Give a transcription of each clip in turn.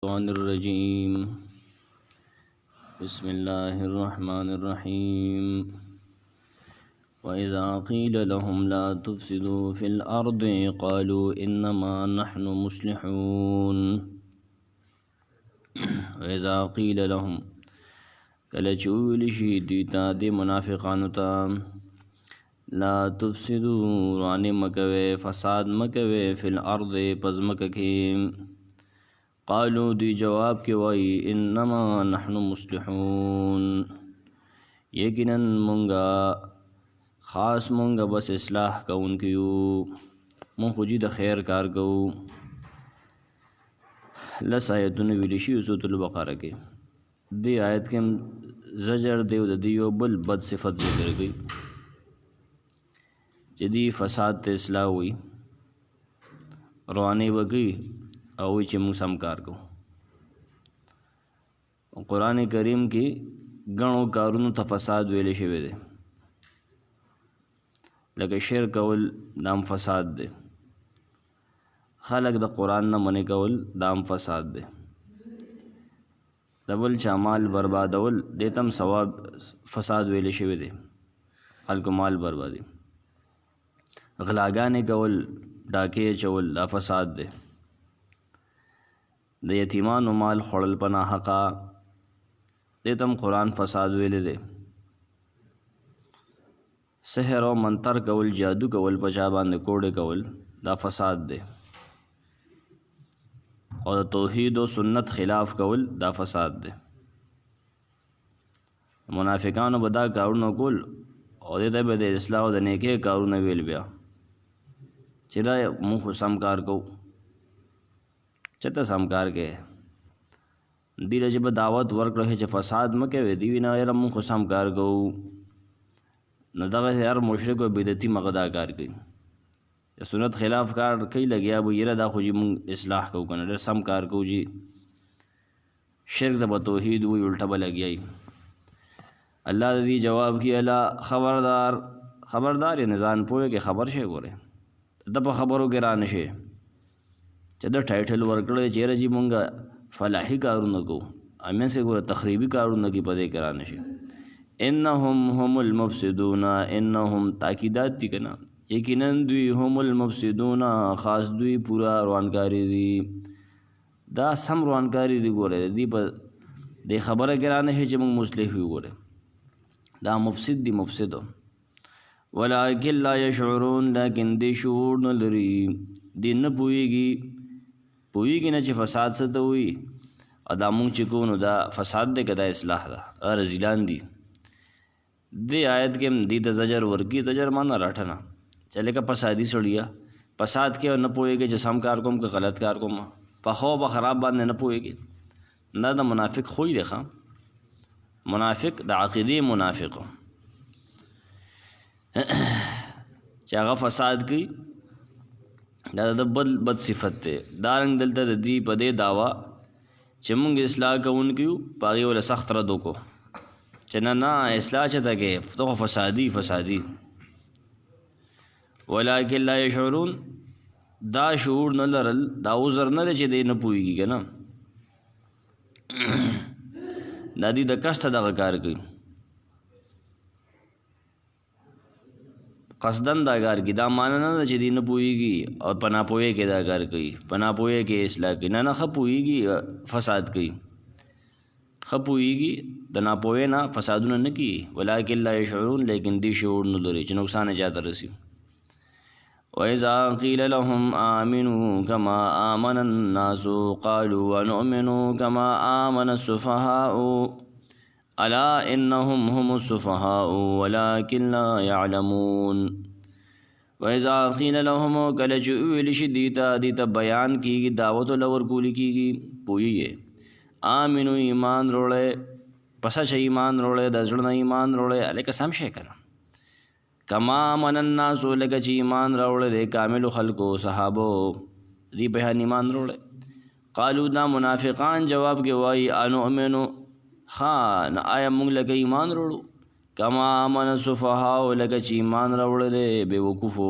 الشيطان الرجيم بسم الله الرحمن الرحيم وإذا قيل لهم لا تفسدوا في الأرض قالوا إنما نحن مصلحون وإذا قيل لهم کله چې وویل شي دوی ته د منافقانو ته لا تفسدوا روانې مکوي فساد مکوي فی الارض په ځمکه کې قالو دوی جواب کې وایي انما نحن مصلحون یقینا مونږه خاص مونږه بس اصلاح کوونکي یو مونږ خو د خیر کار کوو لس آیتونه ویل شي سورۃ البقره کې دی آیت کې زجر دیو د دیو بل بد صفت ذکر گئی چې دی فساد ته اصلاح وي روانې وګي او چې موږ سم کار کوو قرآن کریم کې غنو کارونو ته فساد ویل شوی دی لکه شرک کول دام فساد دی خلق د قرآن نه منې کول دام فساد دی دبل چا مال بربادول دیتم ثواب فساد ویل شوی دی خلکو مال بربادي غلاګانې کول ډاکې چول دا فساد دی د یتیمانو مال خوړل په ناحقه دیتم قرآن فساد ویل دی سحر او منتر کول جادو کول په چا باندې کوډې کول دا فساد دی او د توحید او سنت خلاف کول دا فساد دی منافقانو به دا کارونه کول او دې ته به د اصلاح او د نیکۍ کارونه ویل بیا چې دا مونږ خو سم کار کوو چته سم کار کې دی له جب دعوت ورکړه چې فساد مکه وي دی نه یې مونږ خو سم کار کوو نه دغه هر مشرک او بدعتي مغدا کار کوي سنت خلاف کار کوي لګیا به یره دا خو مونږ اصلاح کوو کنه ډېر سم کار کوو جی شرک د توحید وی الټه به لګیای الله دې جواب کی الا خبردار یې ځان پوهه کې خبر شي ګوره د په خبرو کې را نشي چې د ټایټل ورکړل چې رجی مونږه فلاحي کارونه کوو امه سه ګوره تخریبي کارونه کې پدې کرا نشي انهم هم المفسدون انهم تاکیدات دي کنه یقینا دوی هم المفسدون خاص دوی پورا روانکاری دي دا سم روانکاری دي ګوره دی په د خبره ګرانه چې موږ مصلح یو ګوره دا مفسد دي مفسدو ولکن لا يشعرون لكن دي شعور نه لري دي نه پويږي نه چې فساد څه ته وي ادا موږ چې کوو نو دا فساد دی که دا اصلاح ده رزیلان دي دې آیت کې دې ته زجر ورکي زجر معنا راټنه چې لکه فسادي سړیا فساد کې نه پوهېږي چې سم کار کوم که غلط کار کوم په خو به خراب باندې نه پوهېږي دا د منافق خوی دی ښه منافق د عقیدې منافق چې هغه فساد کوي دا د بد صفت دی دارنګ دلته د دې په دې دعوه چې موږ اصلاح کوونکي یو په هغې وله سخت رد وکړو چې نه اصلاح چېته کې ته خو فسادي ولکن لا یشعرون دا شعور نه لرل دا عذر نه دی چې دی نه پوهېږي که نه دا دی د کسته دغه کار کوي قصدن دا کار کوي دا معنی نه ده چې دی نه پوهېږي او په ناپوهۍ کې دا کار کوي په ناپوهۍ کې اصلاح کوي نه ښه پوهېږي فساد کوي ښه پوهېږي د ناپوهۍ نه فسادونه نه کوي ولکن لا یشعرون لیکن دی شعور نه لري چې نقصان یې چاته رسي وإذا قيل لهم آمنوا كما آمن الناس قالوا ونؤمن كما آمن السفهاء ألا إنهم هم السفهاء ولكن لا يعلمون وإذا قيل لهم کله چې ویل شي دیتا بیان کیږي دعوت لور کولی کیږي پوهیږي آمنو ایمان وروړی پس چې ایمان وروړی د زړه نه ایمان وروړی لکه سم شی کنه کما من الناس لکه چې ایمان راوړی دی کاملو خلکو صحابو دی په ایمان وروړی قالو دا منافقان جواب کې وایي انؤمنو خان آیا موږ لکه ایمان وروړو کما من السفهاء لکه چې ایمان راوړی دی بې وقوفو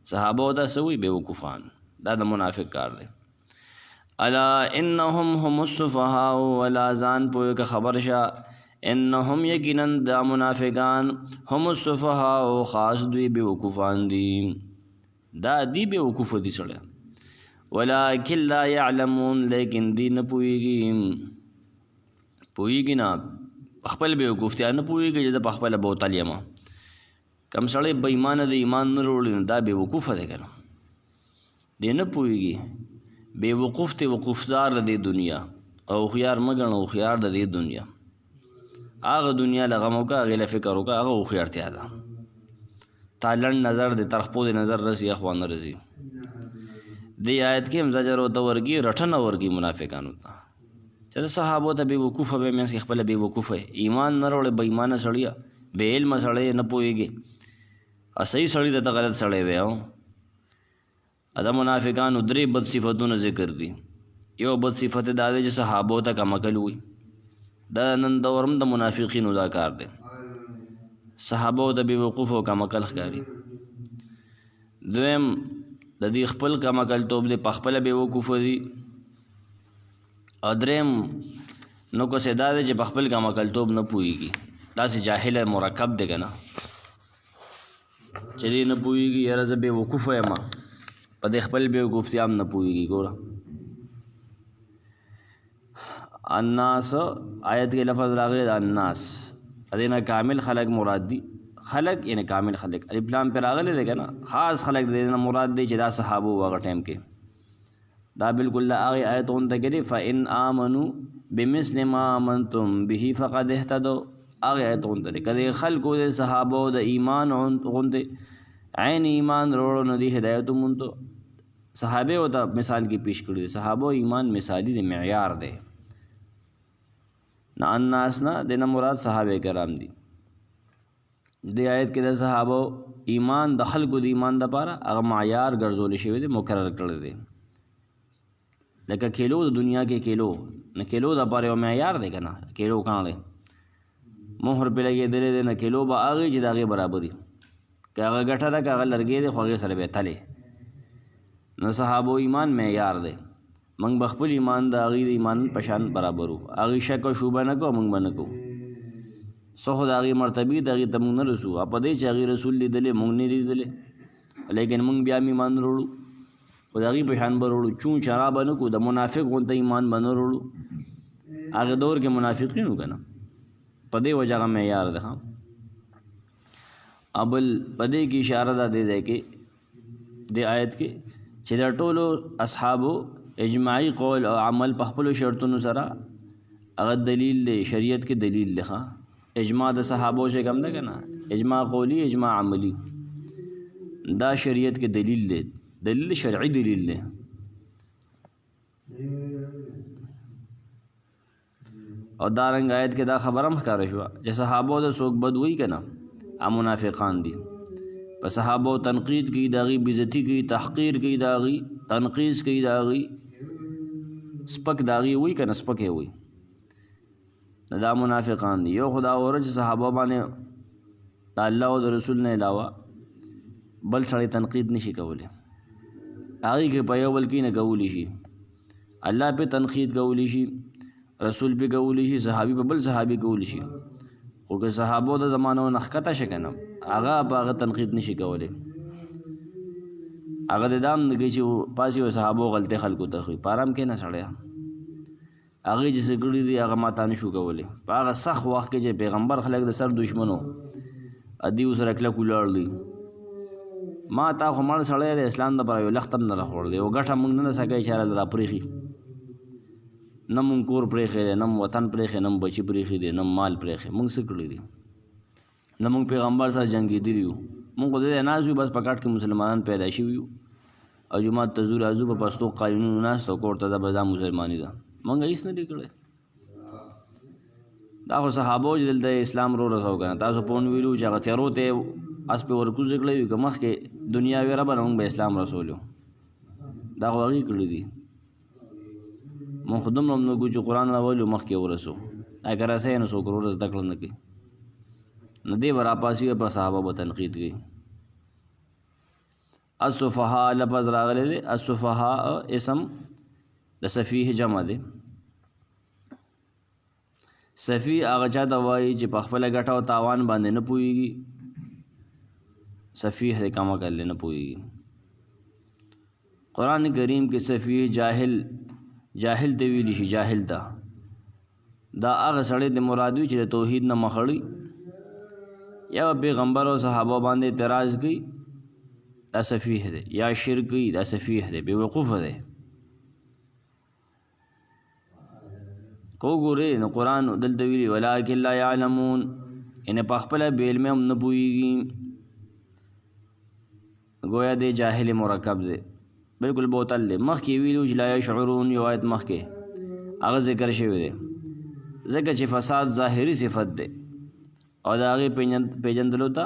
صحابو ته څه وایي بې وقوفان دا د منافق کار دی الا انهم هم السفهاء ولا ځان پوهه که خبر شه انهم یقینا دا منافقان هم السفهاء خاص دوی بیوقوفان دي دا دی بیوقوف دي سړی ولکن لا يعلمون لیکن دی نه پوهیږي نه خپل بیوقوف دی نه پوهیږي چې په خپل بوتل یم کم سړی بې ایمانه د ایمان نه وروړي دا بیوقوفه دی که نه دی نه پوهیږي بیوقوف دی وقوفدار د دې دنیا او هوښیار مه ګڼه هوښیار د دې دنیا هغه دنیا له غم وکړه هغې له فکر وکړه هغه هوښیارتیا ده تا لنډ نظر د ترخپو د نظر رسي اخوا نه رسي دې آیت کې هم زجر ورته ورکړي رټنه ورکړي منافقانو ته چې صحابو ته بې وقوفه به منځ کې خپله بې وقوفه ایمان نه راوړی بې ایمانه سړی بې علمه سړی نه پوهېږي صحیح سړي ته غلط سړی وی دا منافقانو درې بد صفتونه ذکر دي یو بد صفت دا دی چې صحابو ته کم عقل وي دا نن دور هم د منافقینو دا کار دی صحابو ته بې وقوف او کم عقل ښکاري دویم د دې خپل کم عقل توب دی په خپله بې وقوفه دي او دریم نو کوسې دا دی چې په خپل کم عقل توب نه پوهېږي داسې جاهله مرکب دی که نه چې دې نه پوهېږي یاره زه بې وقوفه یم په دې خپل بې وقوفتیا هم نه پوهېږي ګوره الناس آیت کې لفظ راغلی د الناس دې نه کامل خلق مراد دي خلق یعنی کامل خلق الف لام پې راغلی دی که نه خاص خلق دې نه مراد دی چې دا صحابه وو هغه ټایم کې دا بالکل د هغې آیت غونته کې دی فإن آمنوا بمثل ما آمنتم به فقد اهتدوا هغې آیت غونته دی که د خلکو د صحابو د ایمان غونتې عین ایمان روړو نو دی هدایت مونته صحابه ورته مثال کې پیش کړي دي صحابه ایمان مثالي د معیار دی نه الناس نه د نه مراد صحابه کرام دي د آیت کې د صحابه ایمان د خلکو د ایمان دپاره هغه معیار ګرځولی شوی دی مقرر کړی دی لکه کیلو د دنیا کې کیلو نه کیلو دپاره یو معیار دی که نه کیلو کاڼی مهر پې لګېدلی دی نه کیلو به هغې چې د هغې برابري که هغه ګټه ده که هغه لرګی دی خو هغې سره به تلې نه صحابو ایمان معیار دی موږ به خپل ایمان د هغې د ایمان په شان برابر وو هغې شک او شوبه نه کوو موږ به نه کوو څه خو د هغې مرتبې د هغې ته موږ نه رسو په دې چې هغې رسول لیدلی موږ نه لیدلی لیکن موږ بیا هم ایمان وروړو خو د هغې په شان به وروړو چون چرا به نه کوو د منافق غونته ایمان به نه وروړو هغې دور کې منافقین وو که نه په دې وجه هغه معیار دی ابل په دې کې اشاره ده دې ځای کې دې آیت کې چې د ټولو اصحابو اجماعي قول او عمل په خپلو شرطونو سره هغه دلیل دی شریعت کې دلیل دی اجماع د صحابو چې کوم ده که نه اجماع قولی اجماع عملی دا شریعت کې دلیل دی دلیل شرعي دلیل دی او دارنګ آیت کې دا خبره هم ښکاره شوه چې صحابو د څوک بد وایي که نه منافقان دي په صحابو تنقید کوي د هغې بېزتي کوي تحقیر کوي د هغې تنقیص کوي د هغې سپک د هغې وایي که نه سپک یې وایي دا منافقان دي یو خو دا اوره چې صحابه باندې د الله او د رسول نه علاوه بل سړی تنقید نشي کولی هغې کې په یو بل کې نه کولی شي الله پې تنقید کولی شي رسول پې کولی شي صحابي په بل صحابي کولی شي خو که صحابو د زمانو نه ښکته شه که نه هغه په هغه تنقید نشي کولی هغه د دام نه کوي چې پاسې و صحابو غلطۍ خلکو ته ښوي په ارام کې نه سړی هغې چې څه کړي دي هغه ما ته نشو کولی په هغه سخت وخت کې چې پیغمبر خلک د سر دشمنو ادي ورسره کلک ولاړ دي ما تا خو مړ سړی د اسلام دپاره یو لخت هم نه راخوړ دی یو ګټه موږ نه سکئ چې هله راپرېښي نه مونږ کور پرېښی دی نه وطن پرېښی نه بچي پرېښي دی نه مال پرېښی مونږ څه کړي دي نه مونږ پیغمبر سره جنګېدلي یو مونږ خو دې ناست یو بس په کټ کې مسلمانان پیدا شوي یو او جومات ته ځو راځو په پښتو قانونونو ناست او کور ته ځه به دا مسلماني ده مونږ هېڅ نه دي کړی دا خو صحابو چې دلته اسلام رو رسو که نه تاسو پون ویلو چې هغه تیارو ته اس پې ورکوز کړی وي که مخکې دنیا ویره به نه مونږ به اسلام رسولو دا خو هغې کړي دي مونږ خو دومره هم نه کوو چې قرآن راولو مخکې ورسو اګه رسی نو څوک ورور زده کړه نه کوي نو دې به راپاسي په صحابه به تنقید کوي الصفحاء لفظ راغلی دی الصفحاء اسم د سفیه جمع دی. سفیه هغه چا ته وایي چې په خپله ګټه او تاوان باندې نه پوهېږي، سفیه دی، کم عقل نه پوهېږي. قرآن کریم کې سفیه جاهل ته ویلی شي، جاهل ته دا هغه سړی د مراد وي چې د توحید نه مخړي یا پیغمبر او صحابه باندې اعتراض کوي، دا سفیه دی. یا شرک کوي، دا سفیه دی، بے وقوفه دی. کو ګورې نو قرآن دلته ویلي ولکن لا یعلمون، یعنې په خپله بې علمه هم نه پوهېږي، گویا دی جاهل مرکب دی، بالکل بوتل دی. مخکې ویلو چې لا یشعرون، یو آیت مخکې هغه ذکر شوی دی، ځکه چې فساد ظاهري صفت دی او د هغې پیژندلو ته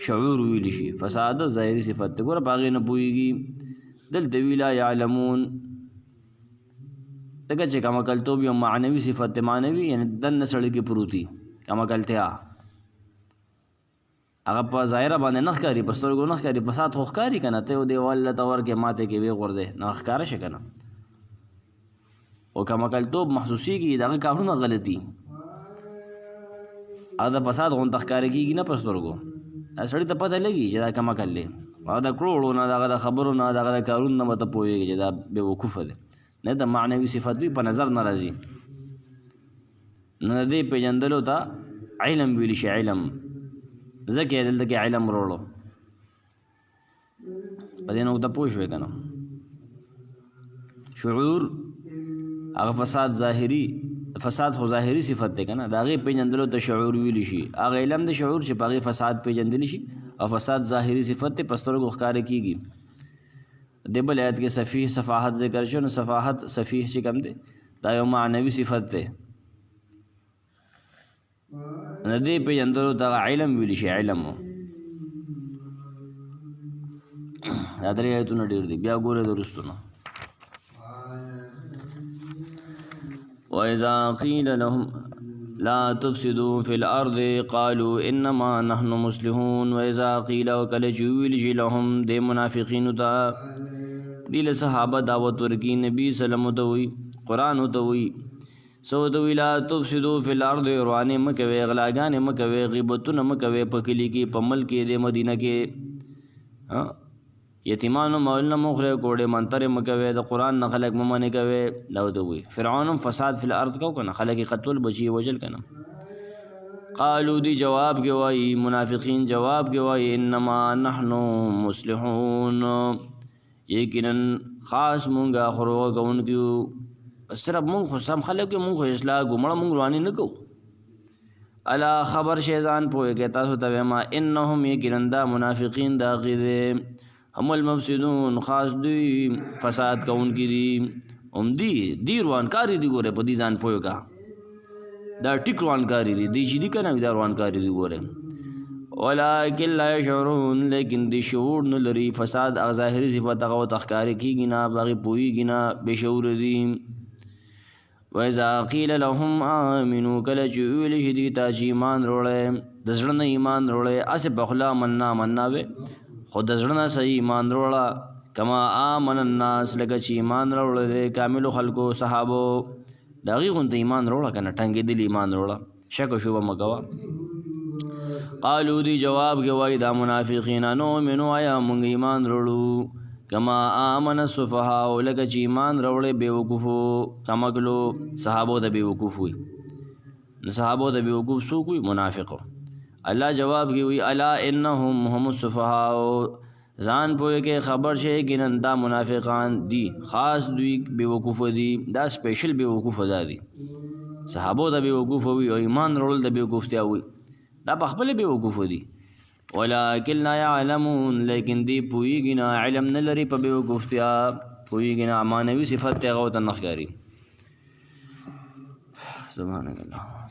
شعور ویلی شي. فساد ظاهري صفت دی، ګوره په هغې نه پوهېږي. دلته وی لا یعلمون ځکه چې کم عقلتوب یو معنوي صفت دی، معنوي یعنې دننه سړي کې پروتي کم عقلتیا، هغه په ظاهره باندې نه ښکاري، په سترګو نه ښکاري. فساد خو ښکاري که نه، ته یو دیوال ته ورکې ماتې کې ویې غورځې، نه ښکاره شي که نه. او کم عقلتوب محسوسېږي، د هغه کارونه غلطي، هغه د فساد غونته ښکاره کېږي نه په سترګو. دا سړي ته پته لګي چې دا کم عقل دی، هغه د کړوړو نه، د هغه د خبرو نه، د هغه د کارونو نه به ته پوهېږي چې دا بې وقوفه دی. نه د معنوي صفت وي، په نظر نه راځي. نو د دې پېژندلو ته علم ویلی شي، علم، ځکه یې دلته کې علم وروړو. په دې نقطه پوه شوې که نه. شعور هغه فساد خو ظاهري صفت دی که نه، د هغې پېژندلو ته شعور ویلی شي. هغه علم د شعور چې په هغې فساد پېژندلی شي، او فساد ظاهري صفت دی، په سترګو ښکاره کېږي. د بل آیت کې سفیه صفاحت ذکر شو، نو صفاحت سفیه چې کوم دی دا یو معنوي صفت دی. د دې پېژندلو ته علم ویلی شي، علم. دا درې آیتونه ډېر دي، بیا ګورئ د وروستو نه. وَإِذَا قِيلَ لَهُمْ لَا تُفْسِدُوا فِي الْأَرْضِ قَالُوا إِنَّمَا نَحْنُ مُصْلِحُونَ. وَإِذَا قِيلَ وَكَلَ چې وویل شي لهم د منافقینو ته، دې له صحابه دعوت ورکي، نبي سلم ته وي، قرآن ته وي، څه ورته وي لا تفسدوا فی الارض، روانې مه کوئ، غلاګانې مه کوئ، غیبتونه مه کوئ په کلي کې، په ملک کې، د مدینه کې، یتیمانو مالونه مه خورئ، کوړې منترې مه کوئ، د قرآن نه خلک مه منې کوئ، دا ورته وي. فرعون هم فساد فی الارض کو که نه، خلک یې قتل، بچي یې وژل که نه. قالو دی جواب کې وایي، منافقین جواب کې وایي انما نحن مصلحون، یقینا خاص مونږه خروغه کوونکي یو، صرف مونږ خو سم خلک یو، مونږ خو اصلاح کوو، مړه مونږ روانې نه کوو. الا خبر شی ځان پوهېږئ تاسو ته وایم انهم یقینا دا منافقین د هغې دی هم المفسدون، خاص دوی فساد کوونکي دي، هم دی روانکاري دي. ګورئ په دې ځان پوهېږه، دا ټیک روانکاري دي، دی چې دي که نه دا روانکاري دي. ګورئ ولکن لا یشعرون، لیکن دی شعور نه لري. فساد هغه ظاهري صفت هغه ورته ښکاره کېږي نه، په هغې پوهېږي نه، بې شعوره دي. وإذا قیل لهم آمنو، کله چې وویلې شي دوی ته چې ایمان وروړئ، د زړه نه ایمان وروړئ، هسې په خوله منا وې، خو د زړه نه صحیح ایمان وروړه، کما آمن الناس، لکه چې ایمان راوړی دی کاملو خلکو صحابو، د هغې غوندې ایمان وروړه که نه، ټنګېدلي ایمان وروړه، شک و شبه مه کوه. قالو دی جواب کې وایي دا منافقین نؤمنو، آیا مونږ ایمان وروړو کما آمن السفهاء، لکه چې ایمان راوړی بې وقوفو، کمکلو صحابو ته بې وقوف وي. صحابو ته بې وقوف څوک وي؟ منافقو. الله جواب کې وي الا انهم هم السفهاء، ځان پوهې کې خبر شي یقینا دا منافقان دي، خاص دوی بې وقوفه دي، دا سپیشل بې وقوفه دا دي. صحابو ته بې وقوفه وي او ایمان راوړل د بې وقوفتیا وي، دا په خپله بې وقوفه دي. ولکن لا یعلمون، لیکن دی پوهېږي نه، علم نه لري په بې وقوفتیا، پوهېږي نه، معنوي صفت دی هغه ورته نه ښکاري. سبحانک الله.